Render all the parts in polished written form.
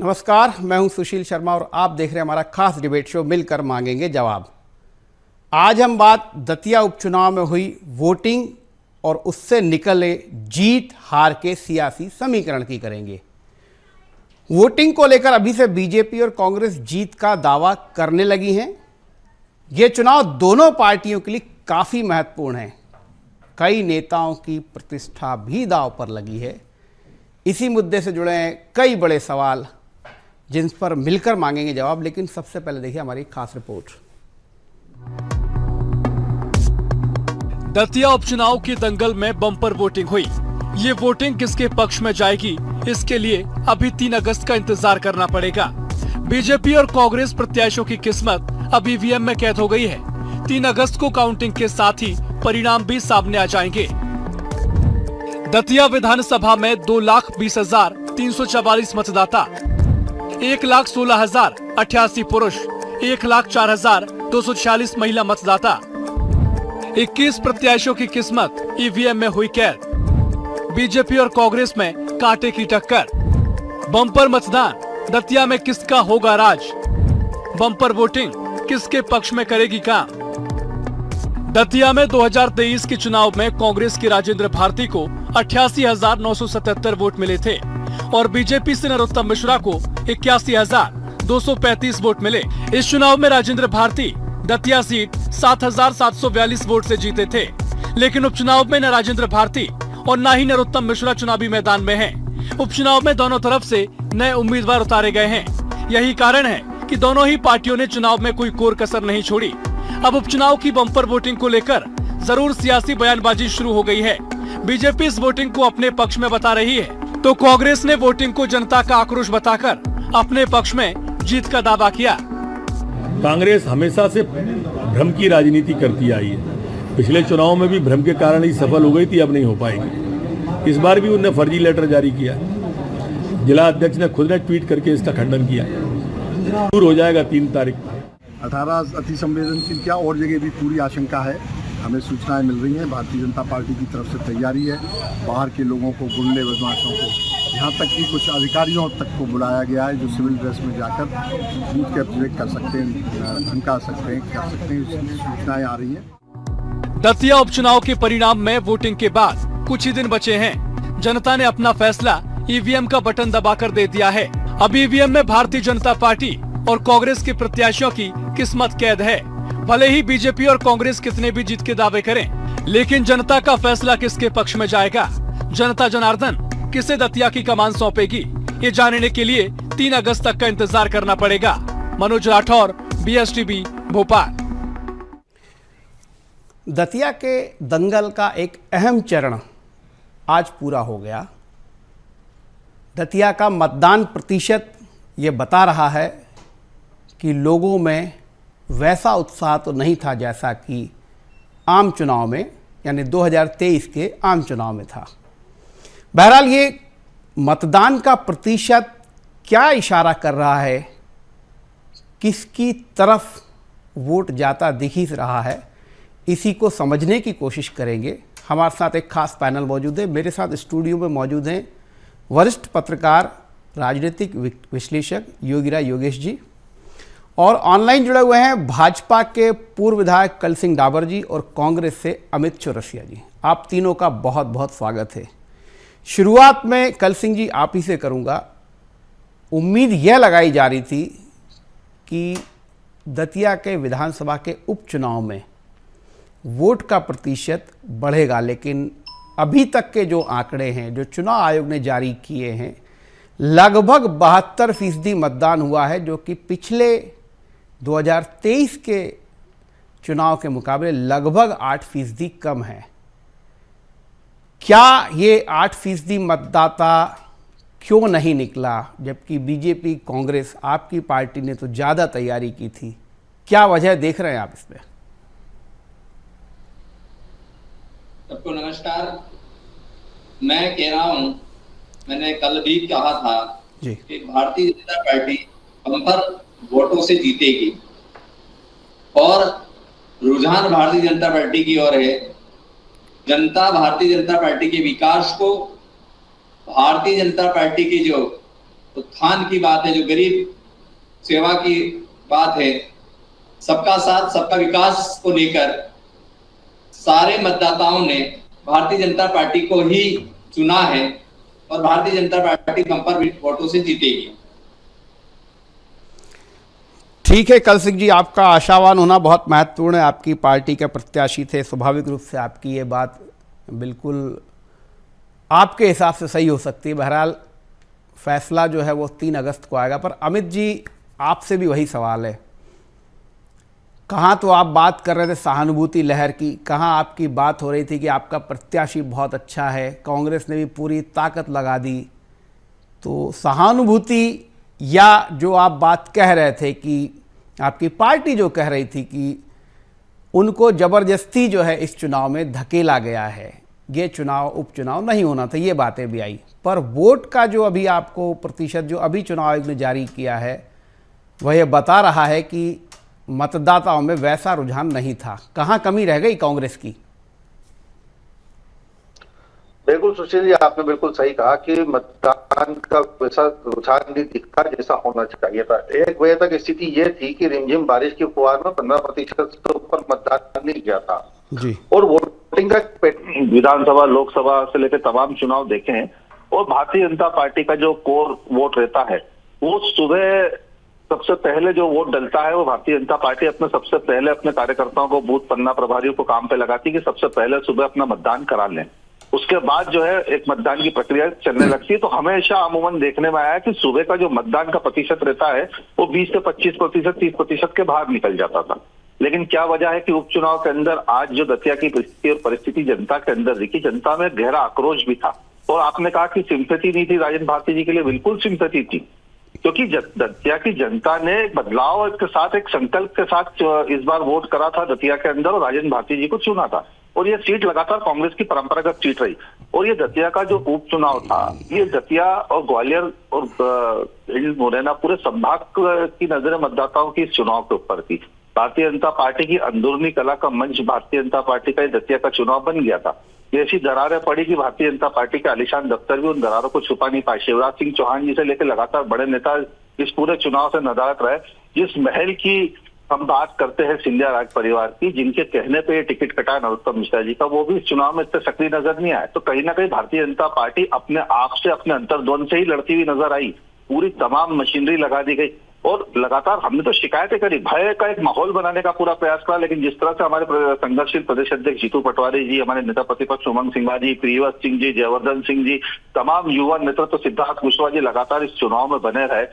नमस्कार, मैं हूं सुशील शर्मा और आप देख रहे हैं हमारा खास डिबेट शो मिलकर मांगेंगे जवाब। आज हम बात दतिया उपचुनाव में हुई वोटिंग और उससे निकले जीत हार के सियासी समीकरण की करेंगे। वोटिंग को लेकर अभी से बीजेपी और कांग्रेस जीत का दावा करने लगी हैं। ये चुनाव दोनों पार्टियों के लिए काफ़ी महत्वपूर्ण है। कई नेताओं की प्रतिष्ठा भी दांव पर लगी है। इसी मुद्दे से जुड़े हैं कई बड़े सवाल जिन पर मिलकर मांगेंगे जवाब। लेकिन सबसे पहले देखिए हमारी खास रिपोर्ट। दतिया उपचुनाव के दंगल में बम्पर वोटिंग हुई। ये वोटिंग किसके पक्ष में जाएगी, इसके लिए अभी 3 अगस्त का इंतजार करना पड़ेगा। बीजेपी और कांग्रेस प्रत्याशियों की किस्मत अब ईवीएम में कैद हो गई है। 3 अगस्त को काउंटिंग के साथ ही परिणाम भी सामने आ जाएंगे। दतिया विधानसभा में 2,20,344 मतदाता, 1,16,088 पुरुष, 1,04,246 महिला मतदाता। 21 प्रत्याशियों की किस्मत ईवीएम में हुई कैद। बीजेपी और कांग्रेस में कांटे की टक्कर। बम्पर मतदान, दतिया में किसका होगा राज? बम्पर वोटिंग किसके पक्ष में करेगी काम? दतिया में 2023 के चुनाव में कांग्रेस की राजेंद्र भारती को 88,977 वोट मिले थे और बीजेपी से नरोत्तम मिश्रा को 81,235 वोट मिले। इस चुनाव में राजेंद्र भारती दतिया सीट 7,742 वोट से जीते थे, लेकिन उपचुनाव में न राजेंद्र भारती और न ही नरोत्तम मिश्रा चुनावी मैदान में हैं। उपचुनाव में दोनों तरफ से नए उम्मीदवार उतारे गए हैं। यही कारण है कि दोनों ही पार्टियों ने चुनाव में कोई कोर कसर नहीं छोड़ी। अब उपचुनाव की बम्पर वोटिंग को लेकर जरूर सियासी बयानबाजी शुरू हो गई है। बीजेपी इस वोटिंग को अपने पक्ष में बता रही है, तो कांग्रेस ने वोटिंग को जनता का आक्रोश बताकर अपने पक्ष में जीत का दावा किया। कांग्रेस हमेशा से भ्रम की राजनीति करती आई है। पिछले चुनाव में भी भ्रम के कारण ही सफल हो गई थी, अब नहीं हो पाएगी। इस बार भी उन्होंने फर्जी लेटर जारी किया। जिला अध्यक्ष ने खुद ने ट्वीट करके इसका खंडन किया। दूर हो जाएगा 3 तारीख। 18 अति संवेदनशील क्या और जगह भी पूरी आशंका है। हमें सूचनाएं मिल रही हैं, भारतीय जनता पार्टी की तरफ से तैयारी है। बाहर के लोगों को, गुंडे बदमाशों को, यहाँ तक कि कुछ अधिकारियों तक को बुलाया गया है जो सिविल ड्रेस में जाकर बूथ कैप्चरिंग कर सकते हैं, धमका सकते हैं, कर सकते हैं। सूचनाएं आ रही हैं। दतिया उपचुनाव के परिणाम में वोटिंग के बाद कुछ ही दिन बचे हैं। जनता ने अपना फैसला ईवीएम का बटन दबाकर दे दिया है। अब ईवीएम में भारतीय जनता पार्टी और कांग्रेस के प्रत्याशियों की किस्मत कैद है। भले ही बीजेपी और कांग्रेस कितने भी जीत के दावे करें, लेकिन जनता का फैसला किसके पक्ष में जाएगा? जनता जनार्दन किसे दतिया की कमान सौंपेगी? ये जानने के लिए 3 अगस्त तक का इंतजार करना पड़ेगा। मनोज राठौर, BSTV, भोपाल। दतिया के दंगल का एक अहम चरण आज पूरा हो गया। दतिया का मतदान प्रतिशत ये बता रहा है कि लोगों में वैसा उत्साह तो नहीं था जैसा कि आम चुनाव में, यानी 2023 के आम चुनाव में था। बहरहाल ये मतदान का प्रतिशत क्या इशारा कर रहा है, किसकी तरफ वोट जाता दिख ही रहा है, इसी को समझने की कोशिश करेंगे। हमारे साथ एक खास पैनल मौजूद है। मेरे साथ स्टूडियो में मौजूद हैं वरिष्ठ पत्रकार, राजनीतिक विश्लेषक योगीराज योगेश जी, और ऑनलाइन जुड़े हुए हैं भाजपा के पूर्व विधायक कल सिंह डाबर जी और कांग्रेस से अमित चौरसिया जी। आप तीनों का बहुत बहुत स्वागत है। शुरुआत में कल सिंह जी आप ही से करूंगा। उम्मीद यह लगाई जा रही थी कि दतिया के विधानसभा के उपचुनाव में वोट का प्रतिशत बढ़ेगा, लेकिन अभी तक के जो आंकड़े हैं, जो चुनाव आयोग ने जारी किए हैं, लगभग 72% मतदान हुआ है, जो कि पिछले 2023 के चुनाव के मुकाबले लगभग 8% कम है। क्या ये 8% मतदाता क्यों नहीं निकला, जबकि बीजेपी, कांग्रेस, आपकी पार्टी ने तो ज़्यादा तैयारी की थी? क्या वजह देख रहे हैं आप इसमें? सबको नमस्कार। मैं कह रहा हूं, मैंने कल भी कहा था कि भारतीय जनता पार्टी बम्पर वोटों से जीतेगी और रुझान भारतीय जनता पार्टी की ओर है। जनता भारतीय जनता पार्टी के विकास को, भारतीय जनता पार्टी की जो उत्थान की बात है, जो गरीब सेवा की बात है, सबका साथ सबका विकास को लेकर सारे मतदाताओं ने भारतीय जनता पार्टी को ही चुना है और भारतीय जनता पार्टी बंपर वोटों से जीतेगी। ठीक है कल सिंह जी, आपका आशावान होना बहुत महत्वपूर्ण है। आपकी पार्टी के प्रत्याशी थे, स्वाभाविक रूप से आपकी ये बात बिल्कुल आपके हिसाब से सही हो सकती है। बहरहाल फैसला जो है वो 3 अगस्त को आएगा। पर अमित जी, आपसे भी वही सवाल है, कहाँ तो आप बात कर रहे थे सहानुभूति लहर की, कहाँ आपकी बात हो रही थी कि आपका प्रत्याशी बहुत अच्छा है, कांग्रेस ने भी पूरी ताकत लगा दी। तो सहानुभूति या जो आप बात कह रहे थे कि आपकी पार्टी जो कह रही थी कि उनको ज़बरदस्ती जो है इस चुनाव में धकेला गया है, ये चुनाव उपचुनाव नहीं होना था, ये बातें भी आई। पर वोट का जो अभी आपको प्रतिशत जो अभी चुनाव आयोग ने जारी किया है वह ये बता रहा है कि मतदाताओं में वैसा रुझान नहीं था। कहाँ कमी रह गई कांग्रेस की? बिल्कुल सुशील जी, आपने बिल्कुल सही कहा कि मतदान का वैसा रुझान नहीं दिखा जैसा होना चाहिए था। एक वजह तक स्थिति ये थी कि रिमझिम बारिश की फुहार में 15% से ऊपर मतदान नहीं किया था जी। और वोटिंग का विधानसभा लोकसभा से लेकर तमाम चुनाव देखे हैं और भारतीय जनता पार्टी का जो कोर वोट रहता है वो सुबह सबसे पहले जो वोट डलता है वो भारतीय जनता पार्टी अपने सबसे पहले अपने कार्यकर्ताओं को, बूथ पन्ना प्रभारियों को काम पे लगाती है कि सबसे पहले सुबह अपना मतदान करा लें। उसके बाद जो है एक मतदान की प्रक्रिया चलने लगती है। तो हमेशा अमूमन देखने में आया है कि सुबह का जो मतदान का प्रतिशत रहता है वो 20 से 25%, 30% के बाहर निकल जाता था। लेकिन क्या वजह है कि उपचुनाव के अंदर आज जो दतिया की परिस्थिति जनता के अंदर दिखी, जनता में गहरा आक्रोश भी था। और आपने कहा कि सिंपैथी नहीं थी राजेंद्र भारती जी के लिए, बिल्कुल सिंपैथी थी, क्योंकि दतिया की जनता ने बदलाव के साथ, एक संकल्प के साथ इस बार वोट करा था दतिया के अंदर और राजेंद्र भारती जी को चुना था। और ये सीट लगातार कांग्रेस की परंपरागत सीट रही। और ये दतिया का जो उपचुनाव था, ये दतिया और ग्वालियर और हिंड मुरैना पूरे संभाग की नजरें मतदाताओं की इस चुनाव के ऊपर थी। भारतीय जनता पार्टी की अंदरूनी कला का मंच भारतीय जनता पार्टी का दतिया का चुनाव बन गया था। ऐसी दरारें पड़ी कि भारतीय जनता पार्टी के आलिशान दफ्तर भी उन दरारों को छुपा नहीं पाए। शिवराज सिंह चौहान जी से लेकर लगातार बड़े नेता इस पूरे चुनाव से नदारत रहे। जिस महल की हम बात करते हैं सिंधिया राज परिवार की, जिनके कहने पे टिकट कटा नरोत्तम मिश्रा जी का, वो भी इस चुनाव में इतने सक्रिय नजर नहीं आए। तो कहीं ना कहीं भारतीय जनता पार्टी अपने आप से, अपने अंतर्द्वंद से ही लड़ती हुई नजर आई। पूरी तमाम मशीनरी लगा दी गई और लगातार हमने तो शिकायतें करी, भय का एक माहौल बनाने का पूरा प्रयास करा। लेकिन जिस तरह से हमारे संघर्षशील प्रदेश अध्यक्ष जीतू पटवारी जी, हमारे नेता प्रतिपक्ष उमंग सिंघा जी, प्रियवत सिंह जी, जयवर्धन सिंह जी, तमाम युवा नेतृत्व सिद्धार्थ कुशवाहा जी लगातार इस चुनाव में बने रहे।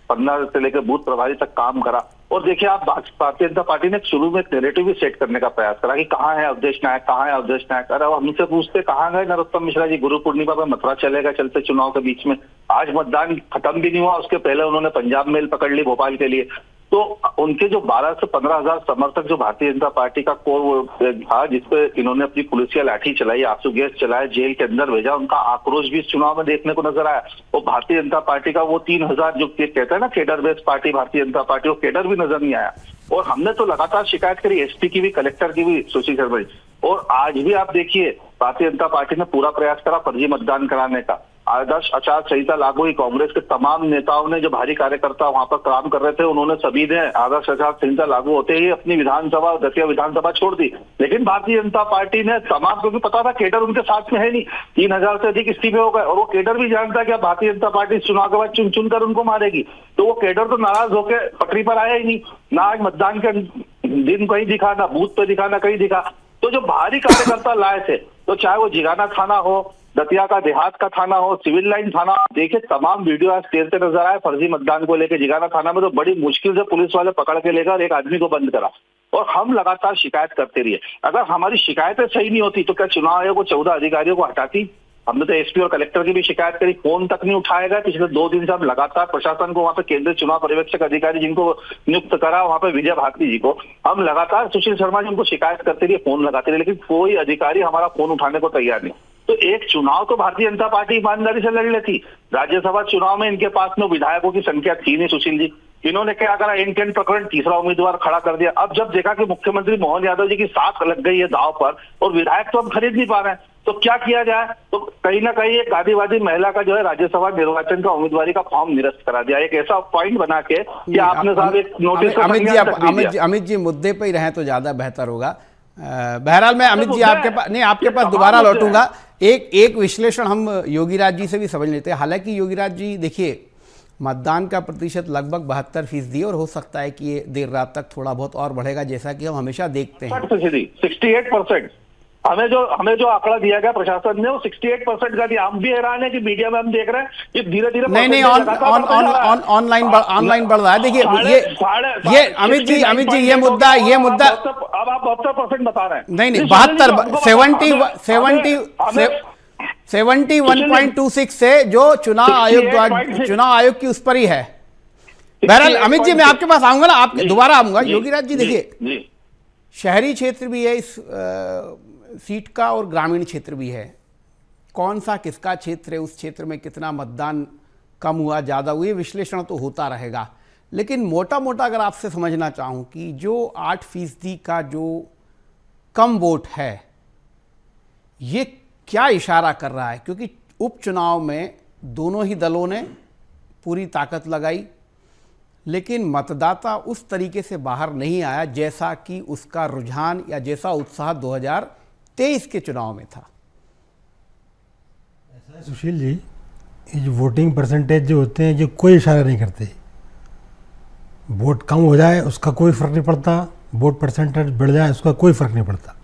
पन्ना से लेकर बूथ प्रभारी तक काम करा। और देखिए, आप भारतीय जनता पार्टी ने शुरू में एक नैरेटिव भी सेट करने का प्रयास करा कि कहाँ है अवधेश नायक, कहाँ है अवधेश नायक। अरे हमसे पूछते कहाँ गए नरोत्तम मिश्रा जी, गुरु पूर्णिमा पर मथुरा चले गए चलते चुनाव के बीच में। आज मतदान खत्म भी नहीं हुआ, उसके पहले उन्होंने पंजाब मेल पकड़ ली भोपाल के लिए। तो उनके जो 12 से 15 हजार समर्थक जो भारतीय जनता पार्टी का कोर था, जिसपे इन्होंने अपनी पुलिसिया लाठी चलाई, आंसू गैस चलाया, जेल के अंदर भेजा, उनका आक्रोश भी इस चुनाव में देखने को नजर आया। और भारतीय जनता पार्टी का वो 3000 जो कहते हैं ना cadre based party Bharatiya Janata party, वो केडर भी नजर नहीं आया। और हमने तो लगातार शिकायत करी, एसपी की भी, कलेक्टर की भी, सुशील शर्मा जी। और आज भी आप देखिए, भारतीय जनता पार्टी ने पूरा प्रयास करा फर्जी मतदान कराने का। आदर्श आचार संहिता लागू हुई, कांग्रेस के तमाम नेताओं ने, जो भारी कार्यकर्ता वहां पर काम कर रहे थे, उन्होंने सभी ने आदर्श आचार संहिता लागू होते ही अपनी विधानसभा, दतिया विधानसभा छोड़ दी। लेकिन भारतीय जनता पार्टी ने तमाम, क्योंकि पता था केडर उनके साथ में है नहीं, 3000 से अधिक इस्तीफे हो गए और वो केडर भी जानता है कि भारतीय जनता पार्टी चुनाव के बाद चुन चुन कर उनको मारेगी। तो वो केडर तो नाराज होकर पटरी पर आया ही नहीं, ना आज मतदान के दिन कहीं दिखा, ना बूथ पे दिखा, ना कहीं दिखा। तो जो भारी कार्यकर्ता लाए थे, तो चाहे वो जिगाना थाना हो, दतिया का देहात का थाना हो, सिविल लाइन थाना, देखिए तमाम वीडियो आज तैरते नजर आए फर्जी मतदान को लेकर। जिगाना थाना में तो बड़ी मुश्किल से पुलिस वाले पकड़ के लेकर एक आदमी को बंद करा। और हम लगातार शिकायत करते रहिए। अगर हमारी शिकायतें सही नहीं होती तो क्या चुनाव आयोग को 14 अधिकारियों को हटाती? हमने तो एसपी और कलेक्टर की भी शिकायत करी, फोन तक नहीं उठाया गया। पिछले 2 दिन से हम लगातार प्रशासन को, वहां पे केंद्रीय चुनाव पर्यवेक्षक अधिकारी जिनको नियुक्त करा, वहां पे विजय भारती जी को, हम लगातार, सुशील शर्मा जी, उनको शिकायत करते रहिए, फोन लगाते रहिए, लेकिन कोई अधिकारी हमारा फोन उठाने को तैयार नहीं। तो एक चुनाव तो भारतीय जनता पार्टी ईमानदारी से लड़ लेती। राज्यसभा चुनाव में इनके पास में विधायकों की संख्या थी नहीं सुशील जी। इन्होंने क्या करा, एंड प्रकरण तीसरा उम्मीदवार खड़ा कर दिया। अब जब देखा कि मुख्यमंत्री मोहन यादव जी की साथ लग गई है दाव पर और विधायक तो हम खरीद नहीं पा रहे हैं, तो क्या किया जाए? तो कहीं ना कहीं एक गांधीवादी महिला का जो है राज्यसभा निर्वाचन का उम्मीदवारी का फॉर्म निरस्त करा दिया, एक ऐसा पॉइंट बना के कि आपने साहब एक नोटिस का संज्ञान तक नहीं दिया। अमित जी मुद्दे पे ही रहें तो ज्यादा बेहतर होगा। बहरहाल मैं अमित जी आपके पास दोबारा लौटूंगा। एक विश्लेषण हम योगीराज जी से भी समझ लेते हैं। हालांकि योगीराज जी देखिए, मतदान का प्रतिशत लगभग 72% और हो सकता है कि ये देर रात तक थोड़ा बहुत और बढ़ेगा, जैसा कि हम हमेशा देखते हैं। 68%। हमें जो आंकड़ा दिया गया प्रशासन ने वो 68% का दिया। हम भी हैरान है कि मीडिया में हम देख रहे हैं कि धीरे धीरे नहीं ऑनलाइन बढ़ रहा है। देखिए ये अमित जी ये मुद्दा अब आप 72% बता रहे हैं। नहीं 71.26 से जो चुनाव आयोग की उस पर ही है। बहरहाल अमित जी मैं आपके पास आऊंगा ना, आप दोबारा आऊंगा। योगीराज जी देखिए, शहरी क्षेत्र भी है इस सीट का और ग्रामीण क्षेत्र भी है। कौन सा किसका क्षेत्र है, उस क्षेत्र में कितना मतदान कम हुआ ज़्यादा हुआ, ये विश्लेषण तो होता रहेगा। लेकिन मोटा मोटा अगर आपसे समझना चाहूँ कि जो 8% का जो कम वोट है, ये क्या इशारा कर रहा है? क्योंकि उपचुनाव में दोनों ही दलों ने पूरी ताकत लगाई, लेकिन मतदाता उस तरीके से बाहर नहीं आया जैसा कि उसका रुझान या जैसा उत्साह 2023 के चुनाव में था। ऐसा है सुशील जी, ये जो वोटिंग परसेंटेज जो होते हैं ये कोई इशारा नहीं करते। वोट कम हो जाए उसका कोई फ़र्क नहीं पड़ता, वोट परसेंटेज बढ़ जाए उसका कोई फ़र्क नहीं पड़ता।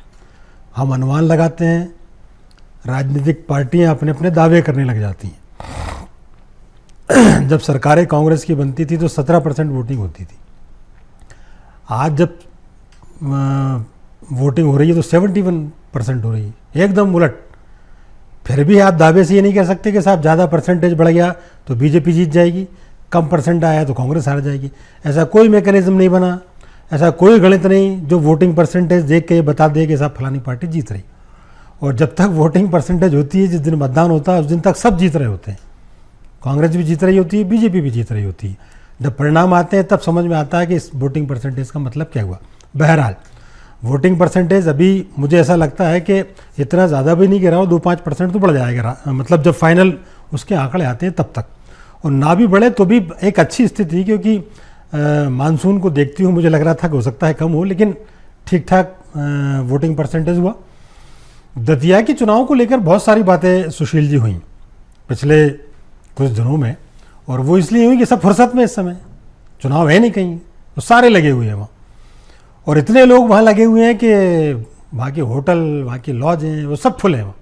हम अनुमान लगाते हैं, राजनीतिक पार्टियां अपने अपने दावे करने लग जाती हैं। जब सरकारें कांग्रेस की बनती थी तो 17% वोटिंग होती थी। आज जब वोटिंग हो रही है तो 71% हो रही है, एकदम उलट। फिर भी आप दावे से ये नहीं कह सकते कि साहब ज़्यादा परसेंटेज बढ़ गया तो बीजेपी जीत जाएगी, कम परसेंट आया तो कांग्रेस हार जाएगी। ऐसा कोई मैकेनिज्म नहीं बना, ऐसा कोई गणित नहीं जो वोटिंग परसेंटेज देख के बता दे कि साहब फलानी पार्टी जीत रही। और जब तक वोटिंग परसेंटेज होती है, जिस दिन मतदान होता है उस दिन तक सब जीत रहे होते हैं। कांग्रेस भी जीत रही होती है, बीजेपी भी जीत रही होती है। जब परिणाम आते हैं तब समझ में आता है कि इस वोटिंग परसेंटेज का मतलब क्या हुआ। बहरहाल वोटिंग परसेंटेज अभी मुझे ऐसा लगता है कि इतना ज़्यादा भी नहीं गिरा हो, 2-5% तो बढ़ जाएगा, मतलब जब फाइनल उसके आंकड़े आते हैं तब तक। और ना भी बढ़े तो भी एक अच्छी स्थिति, क्योंकि मानसून को देखती हूँ मुझे लग रहा था कि हो सकता है कम हो, लेकिन ठीक ठाक वोटिंग परसेंटेज हुआ। दतिया के चुनाव को लेकर बहुत सारी बातें सुशील जी हुई पिछले कुछ दिनों में, और वो इसलिए हुई कि सब फुर्सत में, इस समय चुनाव है नहीं कहीं, तो सारे लगे हुए हैं वहाँ। और इतने लोग वहाँ लगे हुए हैं कि वहाँ के होटल, वहाँ की लॉज हैं, वो सब फुल हैं वहाँ।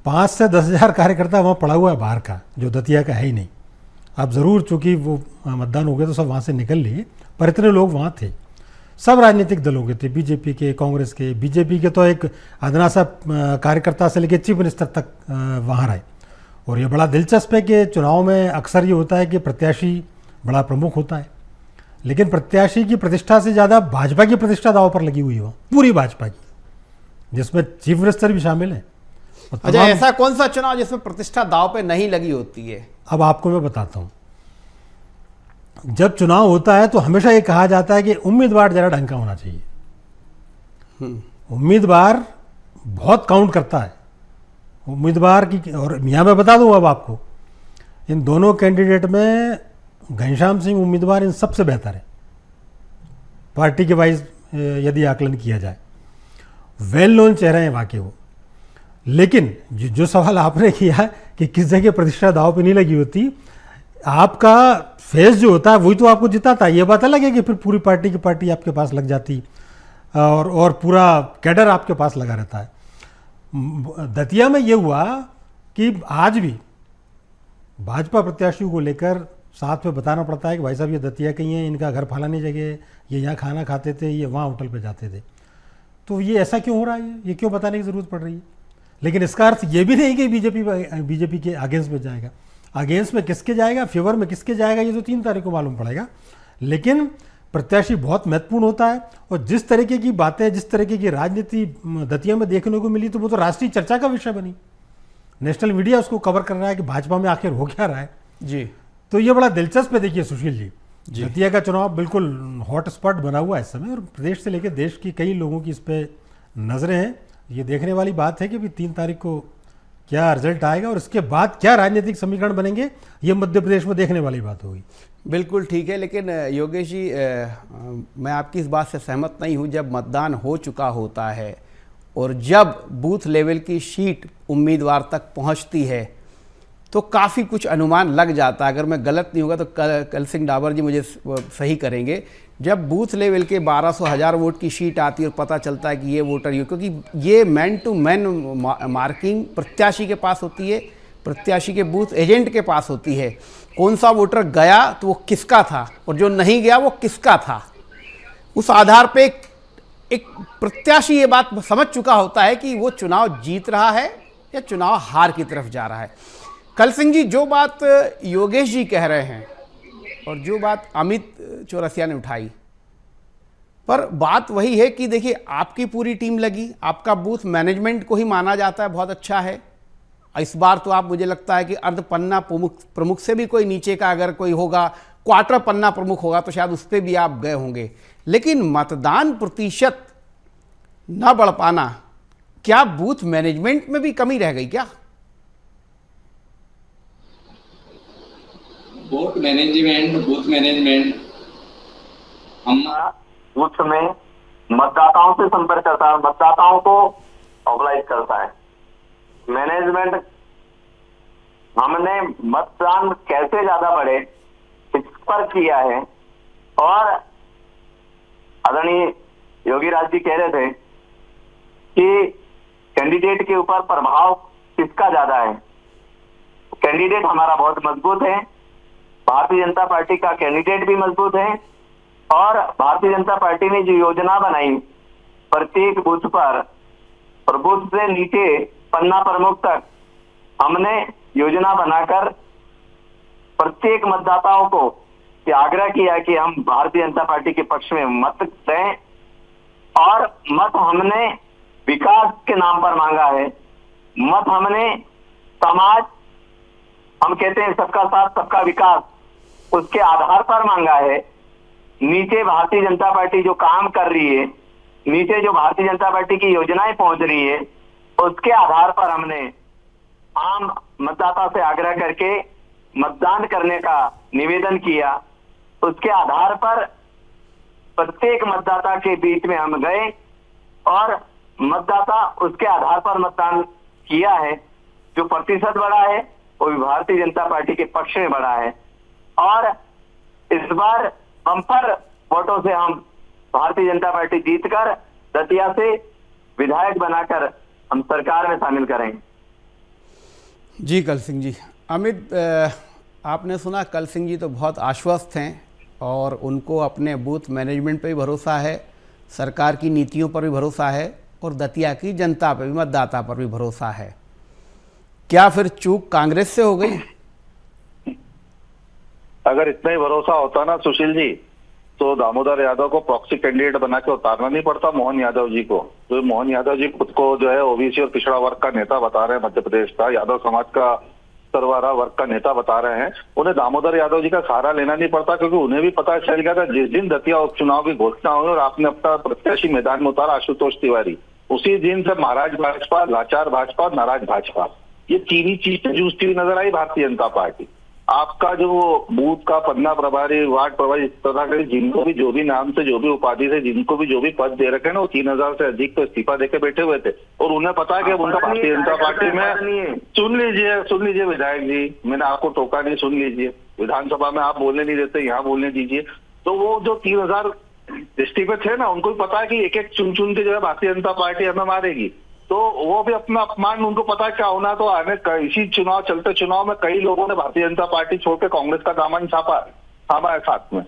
5 से 10 हज़ार कार्यकर्ता वहाँ पड़ा हुआ है बाहर का, जो दतिया का है ही नहीं। अब ज़रूर चूँकि वो मतदान हो गया तो सब वहाँ से निकल लिए, पर इतने लोग वहाँ थे। सब राजनीतिक दलों के थे, बीजेपी के, कांग्रेस के। बीजेपी के तो एक अदना सा कार्यकर्ता से लेकर चीफ मिनिस्टर तक वहाँ रहे। और ये बड़ा दिलचस्प है कि चुनाव में अक्सर ये होता है कि प्रत्याशी बड़ा प्रमुख होता है, लेकिन प्रत्याशी की प्रतिष्ठा से ज़्यादा भाजपा की प्रतिष्ठा दांव पर लगी हुई हो, पूरी भाजपा की, जिसमें चीफ मिनिस्टर भी शामिल है। अच्छा, ऐसा कौन सा चुनाव जिसमें प्रतिष्ठा दांव पे नहीं लगी होती है? अब आपको मैं बताता हूँ। जब चुनाव होता है तो हमेशा ये कहा जाता है कि उम्मीदवार जरा ढंग का होना चाहिए। उम्मीदवार बहुत काउंट करता है उम्मीदवार की। और यहाँ मैं बता दूँ अब आपको, इन दोनों कैंडिडेट में घनश्याम सिंह उम्मीदवार इन सबसे बेहतर है पार्टी के वाइज, यदि आकलन किया जाए। वेल नोन चेहरे हैं वाकई वो। लेकिन जो सवाल आपने किया कि किस जगह प्रतिष्ठा दाव पे नहीं लगी होती, आपका फेस जो होता है वही तो आपको जिताता है। ये बात अलग है कि फिर पूरी पार्टी की पार्टी आपके पास लग जाती और पूरा कैडर आपके पास लगा रहता है। दतिया में ये हुआ कि आज भी भाजपा प्रत्याशियों को लेकर साथ में बताना पड़ता है कि भाई साहब ये दतिया के ही हैं, इनका घर फलानी जगह, ये यहाँ खाना खाते थे, ये वहाँ होटल पे जाते थे। तो ये ऐसा क्यों हो रहा है, ये क्यों बताने की ज़रूरत पड़ रही है? लेकिन इसका अर्थ ये भी नहीं कि बीजेपी के अगेंस्ट में जाएगा। अगेंस्ट में किसके जाएगा, फेवर में किसके जाएगा, ये तो 3 तारीख को मालूम पड़ेगा। लेकिन प्रत्याशी बहुत महत्वपूर्ण होता है। और जिस तरीके की बातें, जिस तरीके की राजनीति दतिया में देखने को मिली, तो वो तो राष्ट्रीय चर्चा का विषय बनी। नेशनल मीडिया उसको कवर कर रहा है कि भाजपा में आखिर हो क्या रहा है जी। तो ये बड़ा दिलचस्प है। देखिए सुशील जी, दतिया का चुनाव बिल्कुल हॉट स्पॉट बना हुआ है इस समय, और प्रदेश से लेकर देश की कई लोगों की इस पर नज़रें हैं। ये देखने वाली बात है कि भी 3 तारीख को क्या रिजल्ट आएगा और इसके बाद क्या राजनीतिक समीकरण बनेंगे, ये मध्य प्रदेश में देखने वाली बात होगी। बिल्कुल ठीक है, लेकिन योगेश जी मैं आपकी इस बात से सहमत नहीं हूँ। जब मतदान हो चुका होता है और जब बूथ लेवल की शीट उम्मीदवार तक पहुँचती है तो काफ़ी कुछ अनुमान लग जाता है। अगर मैं गलत नहीं होगा तो कल सिंह डाबर जी मुझे सही करेंगे। जब बूथ लेवल के 1200-1000 वोट की शीट आती है और पता चलता है कि ये वोटर ये, क्योंकि ये मैन टू मैन मार्किंग प्रत्याशी के पास होती है, प्रत्याशी के बूथ एजेंट के पास होती है। कौन सा वोटर गया तो वो किसका था और जो नहीं गया वो किसका था, उस आधार पे एक प्रत्याशी ये बात समझ चुका होता है कि वो चुनाव जीत रहा है या चुनाव हार की तरफ जा रहा है। कल सिंह जी, जो बात योगेश जी कह रहे हैं और जो बात अमित चौरसिया ने उठाई, पर बात वही है कि देखिए आपकी पूरी टीम लगी, आपका बूथ मैनेजमेंट को ही माना जाता है बहुत अच्छा है। इस बार तो आप, मुझे लगता है कि अर्ध पन्ना प्रमुख से भी कोई नीचे का अगर कोई होगा, क्वार्टर पन्ना प्रमुख होगा तो शायद उस पर भी आप गए होंगे। लेकिन मतदान प्रतिशत न बढ़ पाना, क्या बूथ मैनेजमेंट में भी कमी रह गई क्या? बूथ मैनेजमेंट हम बूथ में मतदाताओं से संपर्क करता है, मतदाताओं को ऑर्गेनाइज करता है। मैनेजमेंट हमने मतदान कैसे ज्यादा बढ़े इस पर किया है। और आदरणीय योगी राज जी कह रहे थे कि कैंडिडेट के ऊपर प्रभाव किसका ज्यादा है। कैंडिडेट हमारा बहुत मजबूत है, भारतीय जनता पार्टी का कैंडिडेट भी मजबूत है और भारतीय जनता पार्टी ने जो योजना बनाई प्रत्येक बूथ पर और बूथ से नीचे पन्ना प्रमुख तक हमने योजना बनाकर प्रत्येक मतदाताओं को आग्रह किया कि हम भारतीय जनता पार्टी के पक्ष में मत दें। और मत हमने विकास के नाम पर मांगा है, मत हमने समाज, हम कहते हैं सबका साथ सबका विकास, उसके आधार पर मांगा है। नीचे भारतीय जनता पार्टी जो काम कर रही है, नीचे जो भारतीय जनता पार्टी की योजनाएं पहुंच रही है, उसके आधार पर हमने आम मतदाता से आग्रह करके मतदान करने का निवेदन किया। उसके आधार पर प्रत्येक मतदाता के बीच में हम गए और मतदाता उसके आधार पर मतदान किया है। जो प्रतिशत बढ़ा है वो भी भारतीय जनता पार्टी के पक्ष में बढ़ा है और इस बार बम्पर वोटों से हम भारतीय जनता पार्टी जीतकर दतिया से विधायक बनाकर हम सरकार में शामिल करेंगे। जी कल सिंह जी। अमित, आपने सुना कल सिंह जी तो बहुत आश्वस्त हैं और उनको अपने बूथ मैनेजमेंट पर भी भरोसा है, सरकार की नीतियों पर भी भरोसा है और दतिया की जनता पर भी, मतदाता पर भी भरोसा है। क्या फिर चूक कांग्रेस से हो गई? अगर इतना ही भरोसा होता ना सुशील जी, तो दामोदर यादव को प्रॉक्सी कैंडिडेट बना के उतारना नहीं पड़ता मोहन यादव जी को। तो मोहन यादव जी खुद को जो है ओबीसी और पिछड़ा वर्ग का नेता बता रहे हैं, मध्य प्रदेश का यादव समाज का सरवारा वर्ग का नेता बता रहे हैं। उन्हें दामोदर यादव जी का सहारा लेना नहीं पड़ता, क्योंकि उन्हें भी पता चल गया था जिस दिन दतिया उपचुनाव की घोषणा हुई और आपने अपना प्रत्याशी मैदान में उतारा आशुतोष तिवारी, उसी दिन से महाराज भाजपा, लाचार भाजपा, नाराज भाजपा, ये तीन ही चीज जूझती हुई नजर आई भारतीय जनता पार्टी। आपका जो बूथ का पन्ना प्रभारी, वार्ड प्रभारी, तथा जिनको भी जो भी नाम से, जो भी उपाधि से, जिनको भी जो भी पद दे रखे ना, वो 3000 से अधिक तो इस्तीफा देके बैठे हुए थे और उन्हें पता है कि अब उनका भारतीय जनता पार्टी में। सुन लीजिए विधायक जी, मैंने आपको टोका नहीं, सुन लीजिए। विधानसभा में आप बोलने नहीं देते, यहाँ बोलने दीजिए। तो वो जो 3000 इस्तीफे थे ना, उनको भी पता है कि एक एक चुन चुन के जो है भारतीय जनता पार्टी हमें मारेगी। तो वो भी अपना अपमान, उनको पता क्या होना। तो आने इसी चुनाव, चलते चुनाव में कई लोगों ने भारतीय जनता पार्टी छोड़ के कांग्रेस का दामन थामा है साथ में।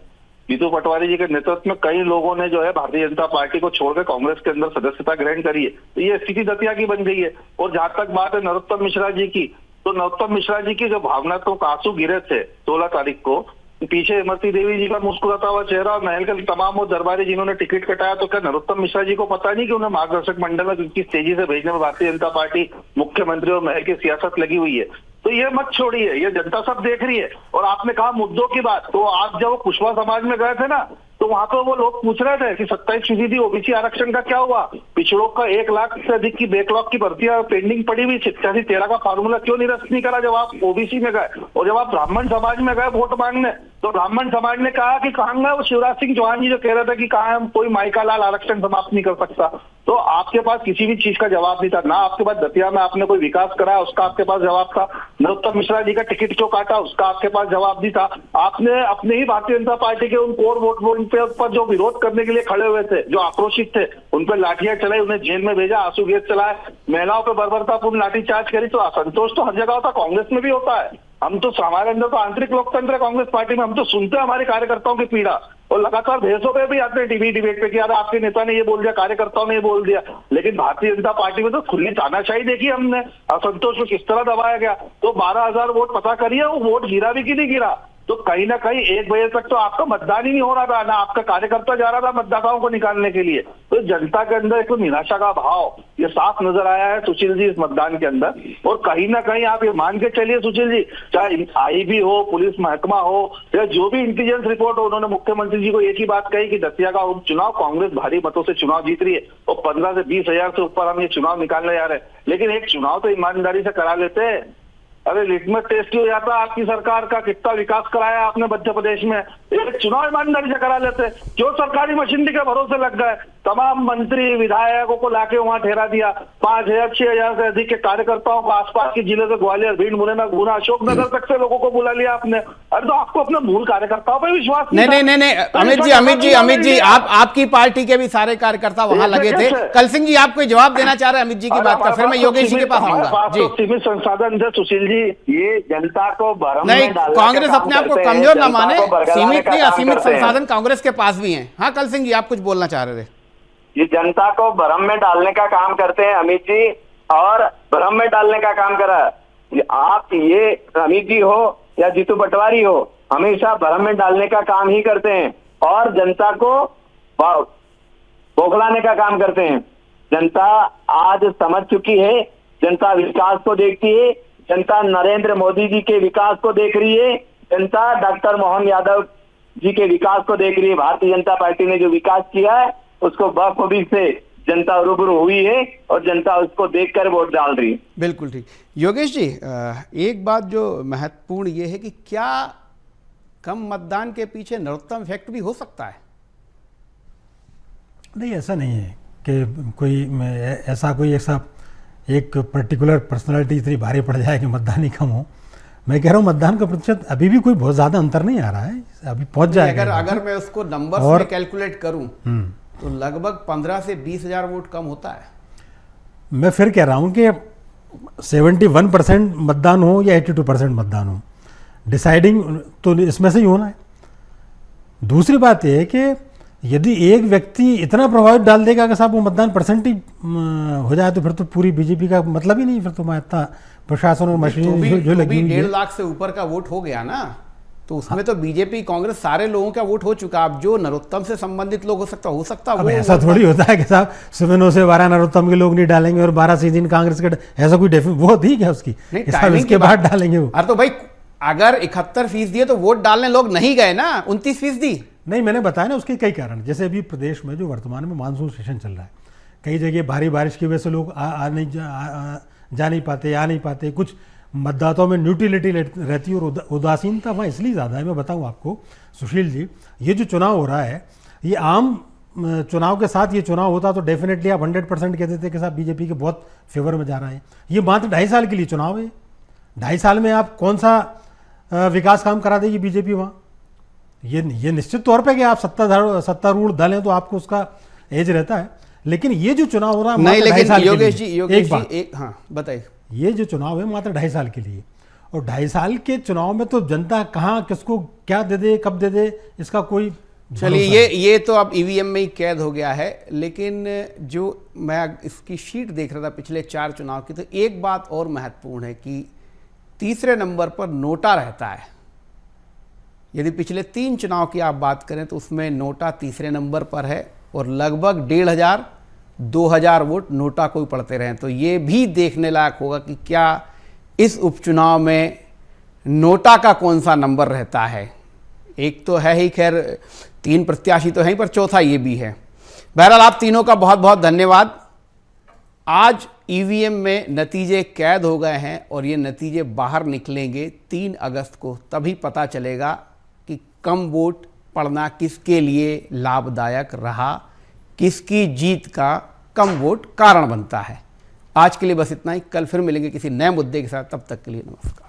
जीतू पटवारी जी के नेतृत्व में कई लोगों ने जो है भारतीय जनता पार्टी को छोड़कर कांग्रेस के अंदर सदस्यता ग्रहण करी है। तो ये स्थिति दतिया की बन गई है। और जहां तक बात है नरोत्तम मिश्रा जी की, तो नरोत्तम मिश्रा जी की जो भावनात्मक आंसू गिरे थे 16 तारीख को, पीछे इमरती देवी जी का मुस्कुराता हुआ चेहरा और महल के तमाम वो दरबारी जिन्होंने टिकट कटाया, तो क्या नरोत्तम मिश्रा जी को पता नहीं कि उन्हें मार्गदर्शक मंडल में किस तेजी से भेजने में भारतीय जनता पार्टी, मुख्यमंत्री और महल की सियासत लगी हुई है। तो ये मत छोड़िए, ये जनता सब देख रही है। और आपने कहा मुद्दों की बात, तो आप जब कुशवाहा समाज में गए थे ना, तो वहां पर वो लोग पूछ रहे थे कि 27% ओबीसी आरक्षण का क्या हुआ, पिछड़ों का 1 लाख से अधिक की बैकलॉग की भर्तियां पेंडिंग पड़ी हुई, 87-13 का फार्मूला क्यों निरस्त नहीं करा जब आप ओबीसी में गए। और जब आप ब्राह्मण समाज में गए वोट मांगने, तो ब्राह्मण समाज ने कहा कि कहां गए वो शिवराज सिंह चौहान जी जो कह रहे थे कि कहा हम कोई माइका लाल आरक्षण समाप्त नहीं कर सकता। तो आपके पास किसी भी चीज का जवाब नहीं था, ना आपके पास दतिया में आपने कोई विकास कराया उसका आपके पास जवाब था, नरोत्तम मिश्रा जी का टिकट क्यों काटा उसका आपके पास जवाब नहीं था। आपने अपने ही भारतीय जनता पार्टी के उन कोर वोट पर जो विरोध करने के लिए खड़े हुए थे, जो आक्रोशित थे, उन पर लाठियां चलाई, उन्हें जेल में भेजा, आंसू गैस चलाए, महिलाओं पर बर्बरतापूर्ण लाठीचार्ज करी। तो असंतोष तो हर जगह होता, कांग्रेस में भी होता है। हम तो हमारे अंदर तो आंतरिक लोकतंत्र है कांग्रेस पार्टी में, हम तो सुनते हैं हमारे कार्यकर्ताओं की पीड़ा और लगातार बहसों पे भी आते हैं टीवी डिबेट पे कि यार आपके नेता ने ये बोल दिया, कार्यकर्ताओं ने ये बोल दिया। लेकिन भारतीय जनता पार्टी में तो खुली तानाशाही देखी हमने, असंतोष को किस तरह दबाया गया। तो 12,000 वोट पता करिए वो वोट गिरा भी कि नहीं गिरा। तो कहीं ना कहीं 1 बजे तक तो आपका मतदान ही नहीं हो रहा था, ना आपका कार्यकर्ता जा रहा था मतदाताओं को निकालने के लिए। तो जनता के अंदर एक निराशा का भाव ये साफ नजर आया है सुशील जी इस मतदान के अंदर। और कहीं ना कहीं आप ये मान के चलिए सुशील जी, चाहे आईबी हो, पुलिस महकमा हो या जो भी इंटेलिजेंस रिपोर्ट हो, उन्होंने मुख्यमंत्री जी को एक ही बात कही कि दतिया का उपचुनाव कांग्रेस भारी मतों से चुनाव जीत रही है और 15 से 20 हजार से ऊपर हम ये चुनाव निकालने जा रहे हैं। लेकिन एक चुनाव तो ईमानदारी से करा लेते हैं। अरे लिटमस टेस्ट हो जाता आपकी सरकार का, कितना विकास कराया आपने मध्य प्रदेश में, एक चुनाव ईमानदारी से करा लेते। क्यों सरकारी मशीनरी के भरोसे लग गए, तमाम मंत्री विधायकों को लाके वहां ठहरा दिया, 5,000-6,000 से अधिक के कार्यकर्ताओं को आसपास के जिले से ग्वालियर, भीड़, मुरैना, गुना, अशोकनगर तक से लोगों को बुला लिया आपने। अरे तो आपको अपने मूल कार्यकर्ताओं पर विश्वास नहीं। अमित जी आपकी पार्टी के भी सारे कार्यकर्ता वहां लगे थे। कल सिंह जी आप कोई जवाब देना चाह रहे हैं अमित जी की बात का, फिर मैं योगेश जी के पास आऊंगा जी। सीमित संसाधन थे सुशील जी, ये जनता को भ्रम नहीं, में डालने कांग्रेस का अपने काम आप को करते हैं, कमजोर ना जनता माने, को बरगलाने सीमित का नहीं काम असीमित करते हैं। संसाधन कांग्रेस के पास भी हैं। हाँ कल सिंह जी आप कुछ बोलना चाह रहे थे। ये जनता को भ्रम में डालने का काम करते हैं अमित जी, और भ्रम में डालने का काम करा आप, ये अमित जी हो या जीतू पटवारी हो, हमेशा भ्रम में डालने का काम ही करते हैं और जनता को बौखलाने का काम करते हैं। जनता आज समझ चुकी है, जनता विकास को देखती है, जनता नरेंद्र मोदी जी के विकास को देख रही है, जनता डॉक्टर मोहन यादव जी के विकास को देख रही है। भारतीय जनता पार्टी ने जो विकास किया है उसको बखूबी से जनता रूबरू हुई है और जनता उसको देखकर वोट डाल रही है। बिल्कुल ठीक। योगेश जी एक बात जो महत्वपूर्ण ये है कि क्या कम मतदान के पीछे नरोत्तम इफेक्ट भी हो सकता है? नहीं, ऐसा नहीं है कि कोई ऐसा एक पर्टिकुलर पर्सनालिटी इतनी भारी पड़ जाए कि मतदान ही कम हो। मैं कह रहा हूँ मतदान का प्रतिशत अभी भी कोई बहुत ज़्यादा अंतर नहीं आ रहा है, अभी पहुँच जाएगा। अगर मैं उसको नंबर्स में कैलकुलेट करूँ तो लगभग 15 से 20 हजार वोट कम होता है। मैं फिर कह रहा हूँ कि 71% मतदान हो या 82% मतदान हो, डिसाइडिंग तो इसमें से ही होना है। दूसरी बात यह है कि यदि एक व्यक्ति इतना प्रभावित डाल देगा कि साहब वो मतदान परसेंटेज हो जाए तो फिर तो पूरी बीजेपी का मतलब ही नहीं। फिर तो मैं इतना प्रशासन और मशीनरी जो लगी 1.5 लाख से ऊपर का वोट हो गया ना, तो उसमें तो बीजेपी कांग्रेस सारे लोगों का वोट हो चुका। अब जो नरोत्तम से संबंधित लोग हो सकता अब ऐसा थोड़ी होता है कि साहब सुबह 9 से 12 नरोत्तम के लोग नहीं डालेंगे और 12 से दिन कांग्रेस के, ऐसा कोई वो ठीक है उसकी, इसके बाद डालेंगे वो। अरे तो भाई अगर 71% है तो वोट डालने लोग नहीं गए ना, 29%। नहीं, मैंने बताया ना उसके कई कारण। जैसे अभी प्रदेश में जो वर्तमान में मानसून सेशन चल रहा है, कई जगह भारी बारिश की वजह से लोग जा नहीं पाते, आ नहीं पाते। कुछ मतदाताओं में न्यूट्रलिटी रहती है और उदासीनता वहाँ इसलिए ज़्यादा है। मैं बताऊँ आपको सुशील जी, ये जो चुनाव हो रहा है ये आम चुनाव के साथ ये चुनाव होता तो डेफिनेटली आप 100% कहते थे कि साहब बीजेपी के बहुत फेवर में जा रहा है। ये मात्र 2.5 साल के लिए चुनाव है। 2.5 साल में आप कौन सा विकास काम करा देगी बीजेपी वहाँ? ये निश्चित तौर पे कि आप सत्तारूढ़ दल हैं तो आपको उसका एज रहता है, लेकिन ये जो चुनाव हो रहा है नहीं, लेकिन योगेश जी हाँ बताइए, ये जो चुनाव है मात्र 2.5 साल के लिए, और 2.5 साल के चुनाव में तो जनता कहाँ किसको क्या दे दे, कब दे दे, इसका कोई चलिए ये तो अब ईवीएम में ही कैद हो गया है। लेकिन जो मैं इसकी शीट देख रहा था पिछले 4 चुनाव की, तो एक बात और महत्वपूर्ण है कि तीसरे नंबर पर नोटा रहता है। यदि पिछले 3 चुनाव की आप बात करें तो उसमें नोटा तीसरे नंबर पर है और लगभग 1,500-2,000 वोट नोटा को ही पड़ते रहे। तो ये भी देखने लायक होगा कि क्या इस उपचुनाव में नोटा का कौन सा नंबर रहता है। एक तो है ही खैर 3 प्रत्याशी तो हैं, पर चौथा ये भी है। बहरहाल आप तीनों का बहुत बहुत धन्यवाद। आज ईवीएम में नतीजे कैद हो गए हैं और ये नतीजे बाहर निकलेंगे 3 अगस्त को, तभी पता चलेगा कि कम वोट पड़ना किसके लिए लाभदायक रहा, किसकी जीत का कम वोट कारण बनता है। आज के लिए बस इतना ही। कल फिर मिलेंगे किसी नए मुद्दे के साथ, तब तक के लिए नमस्कार।